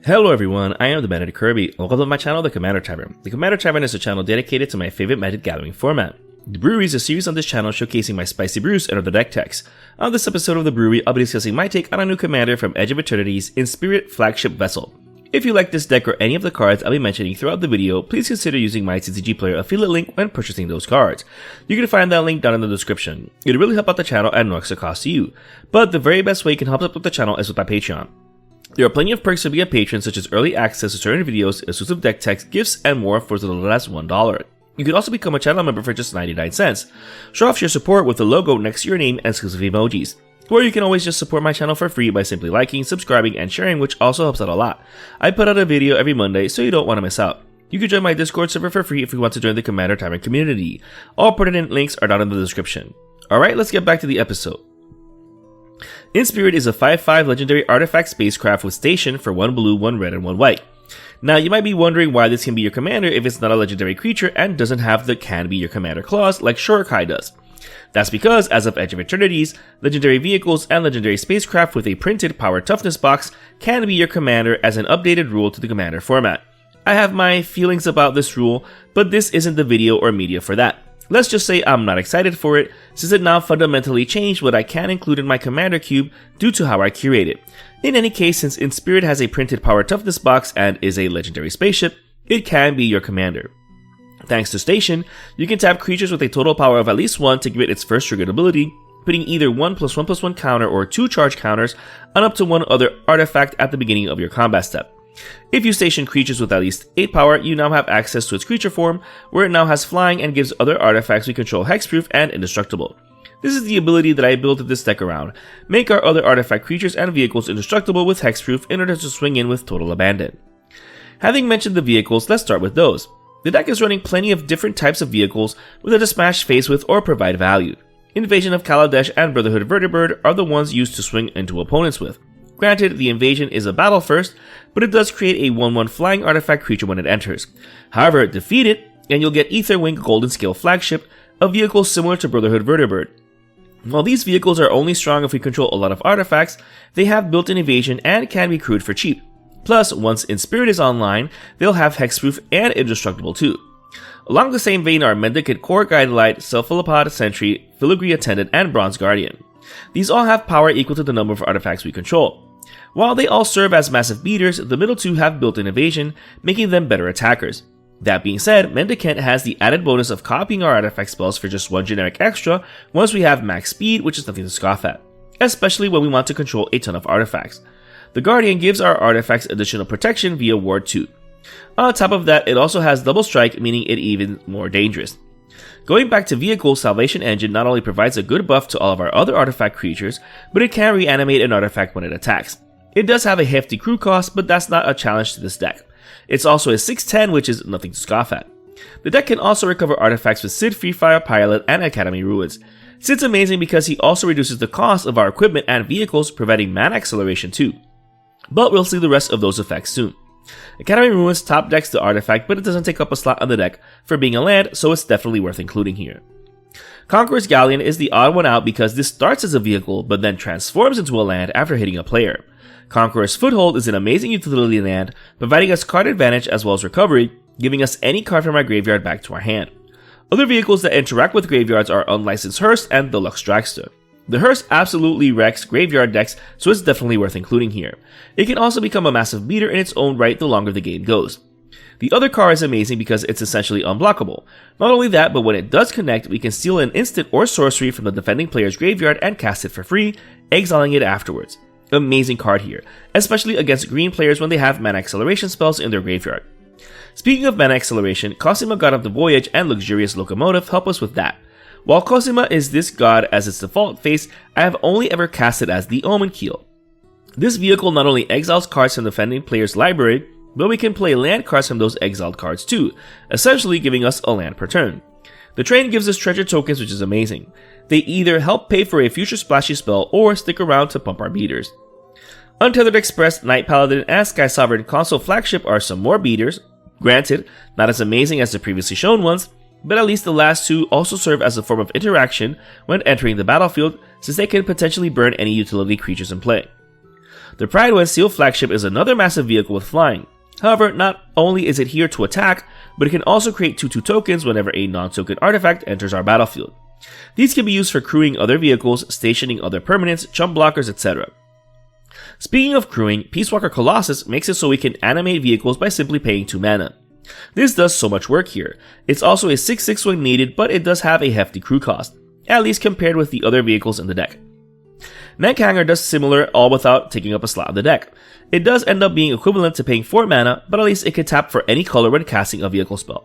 Hello everyone, I am the Bandit Kirby. Welcome to my channel, the Commander Tavern. The Commander Tavern is a channel dedicated to my favorite Magic Gathering format. The Brewery is a series on this channel showcasing my spicy brews and other deck techs. On this episode of the Brewery, I'll be discussing my take on a new commander from Edge of Eternity's Inspirit Flagship Vessel. If you like this deck or any of the cards I'll be mentioning throughout the video, please consider using my TCG Player affiliate link when purchasing those cards. You can find that link down in the description. It'll really help out the channel and no extra cost to you. But the very best way you can help out with the channel is with my Patreon. There are plenty of perks to be a patron, such as early access to certain videos, exclusive deck techs, gifts, and more for as little as $1. You can also become a channel member for just 99 cents. Show off your support with the logo next to your name and exclusive emojis. Or you can always just support my channel for free by simply liking, subscribing, and sharing, which also helps out a lot. I put out a video every Monday, so you don't want to miss out. You can join my Discord server for free if you want to join the Commander Tavern community. All pertinent links are down in the description. Alright, let's get back to the episode. Inspirit is a 5/5 legendary artifact spacecraft with station for 1 blue, 1 red, and 1 white. Now, you might be wondering why this can be your commander if it's not a legendary creature and doesn't have the can be your commander clause like Shorakai does. That's because, as of Edge of Eternity's, legendary vehicles and legendary spacecraft with a printed power toughness box can be your commander as an updated rule to the commander format. I have my feelings about this rule, but this isn't the video or media for that. Let's just say I'm not excited for it, since it now fundamentally changed what I can include in my commander cube due to how I curate it. In any case, since Inspirit has a printed power toughness box and is a legendary spaceship, it can be your commander. Thanks to Station, you can tap creatures with a total power of at least 1 to give it its first triggered ability, putting either 1+1/+1 counter or 2 charge counters on up to 1 other artifact at the beginning of your combat step. If you station creatures with at least 8 power, you now have access to its creature form, where it now has flying and gives other artifacts we control hexproof and indestructible. This is the ability that I built this deck around. Make our other artifact creatures and vehicles indestructible with hexproof in order to swing in with total abandon. Having mentioned the vehicles, let's start with those. The deck is running plenty of different types of vehicles with to smash face with or provide value. Invasion of Kaladesh and Brotherhood Vertibird are the ones used to swing into opponents with. Granted, the invasion is a battle first, but it does create a 1/1 flying artifact creature when it enters. However, defeat it, and you'll get Aetherwing Golden Scale Flagship, a vehicle similar to Brotherhood Vertibird. While these vehicles are only strong if we control a lot of artifacts, they have built-in evasion and can be crewed for cheap. Plus, once Inspirit is online, they'll have hexproof and indestructible too. Along the same vein are Mendicant Core Guidelight, Cephalopod Sentry, Filigree Attendant, and Bronze Guardian. These all have power equal to the number of artifacts we control. While they all serve as massive beaters, the middle two have built-in evasion, making them better attackers. That being said, Mendicant has the added bonus of copying our artifact spells for just 1 generic extra once we have max speed, which is nothing to scoff at, especially when we want to control a ton of artifacts. The Guardian gives our artifacts additional protection via Ward 2. On top of that, it also has double strike, meaning it even more dangerous. Going back to vehicles, Salvation Engine not only provides a good buff to all of our other artifact creatures, but it can reanimate an artifact when it attacks. It does have a hefty crew cost, but that's not a challenge to this deck. It's also a 6/10, which is nothing to scoff at. The deck can also recover artifacts with Sid, Free Fire, Pilot, and Academy Ruins. Sid's amazing because he also reduces the cost of our equipment and vehicles, providing mana acceleration too. But we'll see the rest of those effects soon. Academy Ruins top decks the artifact, but it doesn't take up a slot on the deck for being a land, so it's definitely worth including here. Conqueror's Galleon is the odd one out because this starts as a vehicle, but then transforms into a land after hitting a player. Conqueror's Foothold is an amazing utility land, providing us card advantage as well as recovery, giving us any card from our graveyard back to our hand. Other vehicles that interact with graveyards are Unlicensed Hearse and the Lux Dragster. The Hearse absolutely wrecks graveyard decks, so it's definitely worth including here. It can also become a massive beater in its own right the longer the game goes. The other card is amazing because it's essentially unblockable. Not only that, but when it does connect, we can steal an instant or sorcery from the defending player's graveyard and cast it for free, exiling it afterwards. Amazing card here, especially against green players when they have mana acceleration spells in their graveyard. Speaking of mana acceleration, Cosima God of the Voyage and Luxurious Locomotive help us with that. While Cosima is this god as its default face, I have only ever cast it as the Omen Keel. This vehicle not only exiles cards from the defending player's library, but we can play land cards from those exiled cards too, essentially giving us a land per turn. The train gives us treasure tokens, which is amazing. They either help pay for a future splashy spell or stick around to pump our beaters. Untethered Express, Night Paladin, and Sky Sovereign console flagship are some more beaters. Granted, not as amazing as the previously shown ones, but at least the last two also serve as a form of interaction when entering the battlefield, since they can potentially burn any utility creatures in play. The Pride when Seal Flagship is another massive vehicle with flying. However, not only is it here to attack, but it can also create 2/2 tokens whenever a non-token artifact enters our battlefield. These can be used for crewing other vehicles, stationing other permanents, chump blockers, etc. Speaking of crewing, Peace Walker Colossus makes it so we can animate vehicles by simply paying 2 mana. This does so much work here. It's also a 6/6 when needed, but it does have a hefty crew cost, at least compared with the other vehicles in the deck. Neckhanger does similar, all without taking up a slot in the deck. It does end up being equivalent to paying 4 mana, but at least it can tap for any color when casting a vehicle spell.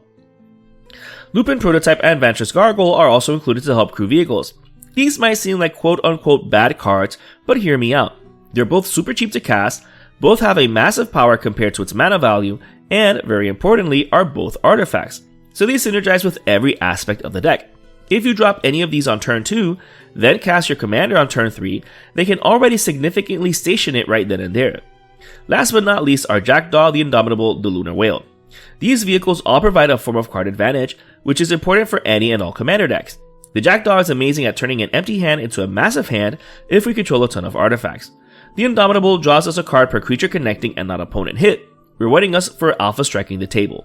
Lupin Prototype and Vantress Gargoyle are also included to help crew vehicles. These might seem like quote-unquote bad cards, but hear me out. They're both super cheap to cast, both have a massive power compared to its mana value, and, very importantly, are both artifacts. So these synergize with every aspect of the deck. If you drop any of these on turn 2, then cast your commander on turn 3, they can already significantly station it right then and there. Last but not least are Jackdaw, the Indomitable, the Lunar Whale. These vehicles all provide a form of card advantage, which is important for any and all commander decks. The Jackdaw is amazing at turning an empty hand into a massive hand if we control a ton of artifacts. The Indomitable draws us a card per creature connecting and not opponent hit, rewarding us for alpha striking the table.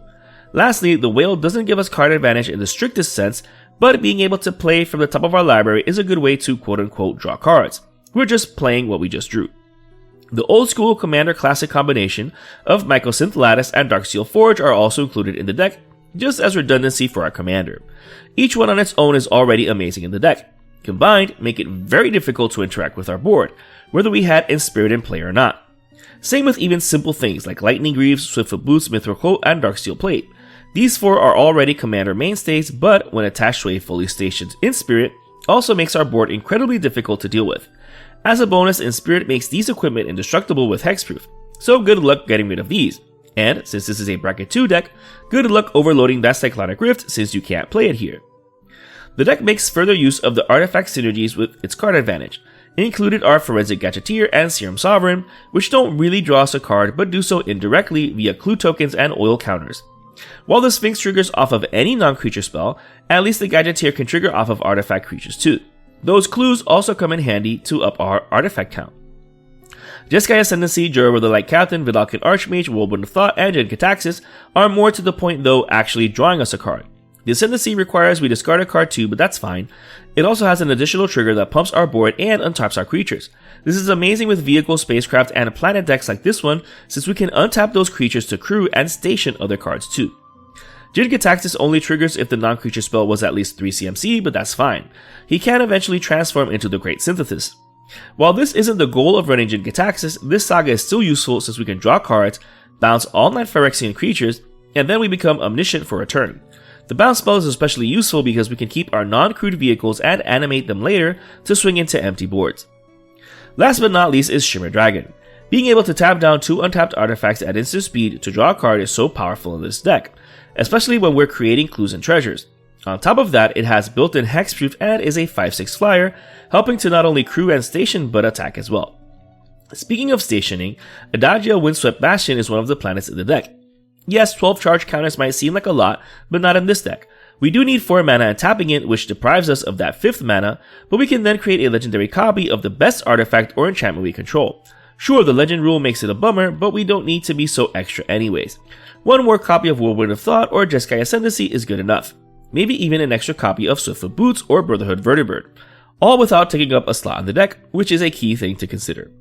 Lastly, the Whale doesn't give us card advantage in the strictest sense, but being able to play from the top of our library is a good way to quote-unquote draw cards. We're just playing what we just drew. The old school Commander Classic combination of Mycosynth Lattice and Darksteel Forge are also included in the deck, just as redundancy for our commander. Each one on its own is already amazing in the deck. Combined, make it very difficult to interact with our board, whether we had Inspirit in play or not. Same with even simple things like Lightning Greaves, Swiftfoot Boots, Mithril Coat, and Darksteel Plate. These 4 are already commander mainstays, but when attached to a fully stationed Inspirit, also makes our board incredibly difficult to deal with. As a bonus, Inspirit makes these equipment indestructible with hexproof, so good luck getting rid of these. And since this is a bracket 2 deck, good luck overloading that Cyclonic Rift since you can't play it here. The deck makes further use of the artifact synergies with its card advantage. Included are Forensic Gadgeteer and Serum Sovereign, which don't really draw us a card but do so indirectly via clue tokens and oil counters. While the Sphinx triggers off of any non-creature spell, at least the Gadgeteer can trigger off of artifact creatures too. Those clues also come in handy to up our artifact count. Jeskai Ascendancy, Juror the Light Captain, Vidalcan Archmage, Whirlwind of Thought, and Jin Cataxis are more to the point though actually drawing us a card. The Ascendancy requires we discard a card too, but that's fine. It also has an additional trigger that pumps our board and untaps our creatures. This is amazing with vehicle, spacecraft, and planet decks like this one, since we can untap those creatures to crew and station other cards too. Jin Cataxis only triggers if the non-creature spell was at least 3 CMC, but that's fine. He can eventually transform into the Great Synthesis. While this isn't the goal of running Jin Cataxis, this saga is still useful since we can draw cards, bounce all 9 Phyrexian creatures, and then we become omniscient for a turn. The bounce spell is especially useful because we can keep our non-crewed vehicles and animate them later to swing into empty boards. Last but not least is Shimmer Dragon. Being able to tap down 2 untapped artifacts at instant speed to draw a card is so powerful in this deck, especially when we're creating clues and treasures. On top of that, it has built-in hexproof and is a 5/6 flyer, helping to not only crew and station but attack as well. Speaking of stationing, Adagio Windswept Bastion is one of the planets in the deck. Yes, 12 charge counters might seem like a lot, but not in this deck. We do need 4 mana and tapping it, which deprives us of that 5th mana, but we can then create a legendary copy of the best artifact or enchantment we control. Sure, the legend rule makes it a bummer, but we don't need to be so extra anyways. One more copy of Whirlwind of Thought or Jeskai Ascendancy is good enough. Maybe even an extra copy of Swiftfoot Boots or Brotherhood Vertibird, all without taking up a slot in the deck, which is a key thing to consider.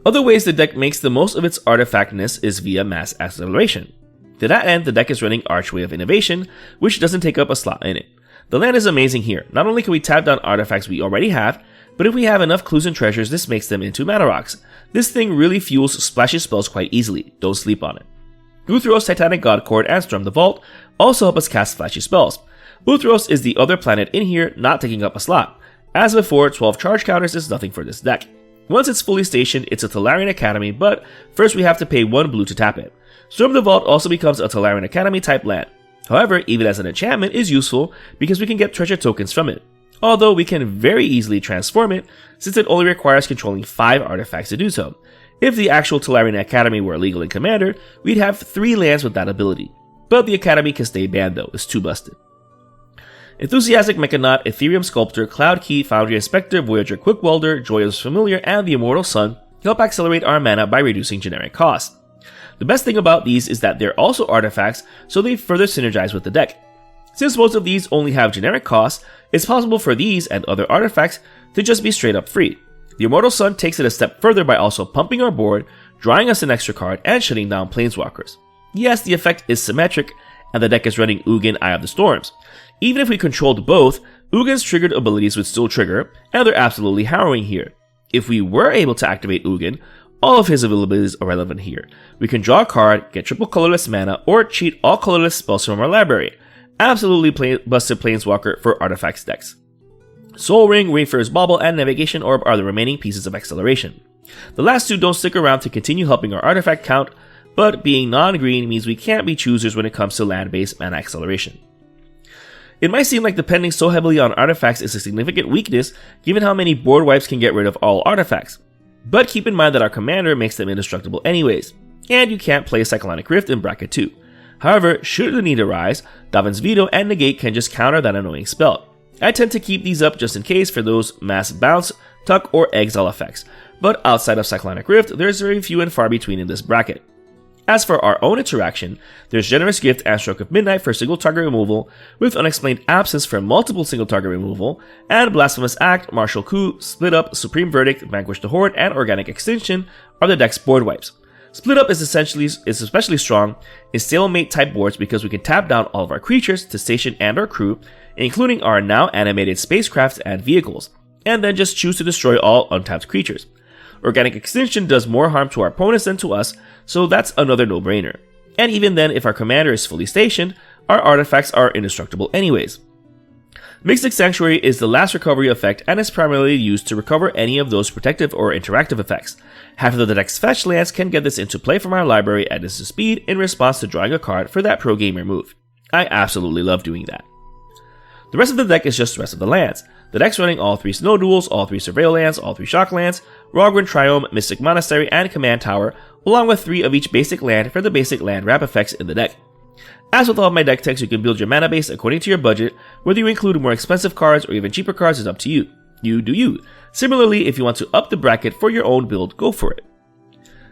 Other ways the deck makes the most of its artifactness is via mass acceleration. To that end, the deck is running Archway of Innovation, which doesn't take up a slot in it. The land is amazing here. Not only can we tap down artifacts we already have, but if we have enough clues and treasures, this makes them into mana rocks. This thing really fuels splashy spells quite easily, don't sleep on it. Uthros, Titanic Godcord, and Storm the Vault also help us cast flashy spells. Uthros is the other planet in here not taking up a slot. As before, 12 charge counters is nothing for this deck. Once it's fully stationed, it's a Tolarian Academy, but first we have to pay 1 blue to tap it. Storm the Vault also becomes a Tolarian Academy type land. However, even as an enchantment is useful because we can get treasure tokens from it. Although we can very easily transform it, since it only requires controlling 5 artifacts to do so. If the actual Tolarian Academy were illegal in Commander, we'd have 3 lands with that ability. But the Academy can stay banned though, it's too busted. Enthusiastic Mechanaut, Ethereum Sculptor, Cloud Key, Foundry Inspector, Voyager Quickwelder, Joyous Familiar, and the Immortal Sun help accelerate our mana by reducing generic cost. The best thing about these is that they're also artifacts, so they further synergize with the deck. Since most of these only have generic costs, it's possible for these and other artifacts to just be straight up free. The Immortal Sun takes it a step further by also pumping our board, drawing us an extra card, and shutting down Planeswalkers. Yes, the effect is symmetric, and the deck is running Ugin Eye of the Storms. Even if we controlled both, Ugin's triggered abilities would still trigger, and they're absolutely harrowing here. If we were able to activate Ugin, all of his abilities are relevant here. We can draw a card, get triple colorless mana, or cheat all colorless spells from our library. Absolutely busted Planeswalker for artifacts decks. Soul Ring, Wayfarer's Bauble, and Navigation Orb are the remaining pieces of acceleration. The last two don't stick around to continue helping our artifact count, but being non-green means we can't be choosers when it comes to land-based mana acceleration. It might seem like depending so heavily on artifacts is a significant weakness given how many board wipes can get rid of all artifacts. But keep in mind that our commander makes them indestructible anyways, and you can't play Cyclonic Rift in bracket 2. However, should the need arise, Tavern's Veto and Negate can just counter that annoying spell. I tend to keep these up just in case for those mass bounce, tuck, or exile effects, but outside of Cyclonic Rift, there's very few and far between in this bracket. As for our own interaction, there's Generous Gift and Stroke of Midnight for single target removal, with Unexplained Absence for multiple single target removal, and Blasphemous Act, Martial Coup, Split Up, Supreme Verdict, Vanquish the Horde, and Organic Extinction are the deck's board wipes. Split Up is especially strong in stalemate type boards because we can tap down all of our creatures to station and our crew, including our now animated spacecrafts and vehicles, and then just choose to destroy all untapped creatures. Organic Extinction does more harm to our opponents than to us, so that's another no-brainer. And even then, if our commander is fully stationed, our artifacts are indestructible anyways. Mystic Sanctuary is the last recovery effect and is primarily used to recover any of those protective or interactive effects. Half of the deck's fetch lands can get this into play from our library at instant speed in response to drawing a card for that pro-gamer move. I absolutely love doing that. The rest of the deck is just the rest of the lands. The deck's running all 3 Snow Duels, all 3 Surveil lands, all 3 Shock lands, Rogran Triome, Mystic Monastery, and Command Tower, along with 3 of each basic land for the basic land wrap effects in the deck. As with all of my deck techs, you can build your mana base according to your budget. Whether you include more expensive cards or even cheaper cards is up to you. You do you. Similarly, if you want to up the bracket for your own build, go for it.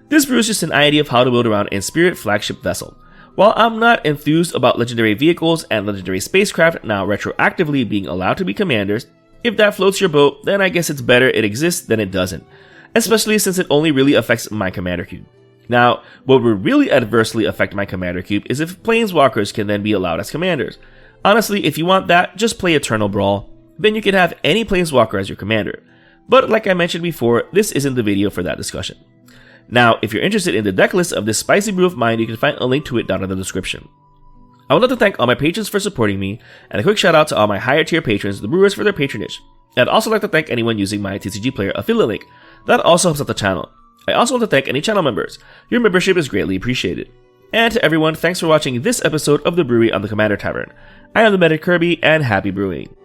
This brew is just an idea of how to build around Inspirit Flagship Vessel. While I'm not enthused about legendary vehicles and legendary spacecraft now retroactively being allowed to be commanders, if that floats your boat, then I guess it's better it exists than it doesn't, especially since it only really affects my commander cube. Now, what would really adversely affect my commander cube is if Planeswalkers can then be allowed as commanders. Honestly, if you want that, just play Eternal Brawl, then you can have any Planeswalker as your commander. But like I mentioned before, this isn't the video for that discussion. Now, if you're interested in the deck list of this spicy brew of mine, you can find a link to it down in the description. I would like to thank all my patrons for supporting me, and a quick shout out to all my higher tier patrons, the brewers, for their patronage. I'd also like to thank anyone using my TCG Player affiliate link. That also helps out the channel. I also want to thank any channel members. Your membership is greatly appreciated. And to everyone, thanks for watching this episode of the Brewery on the Commander Tavern. I am the Medic Kirby, and happy brewing.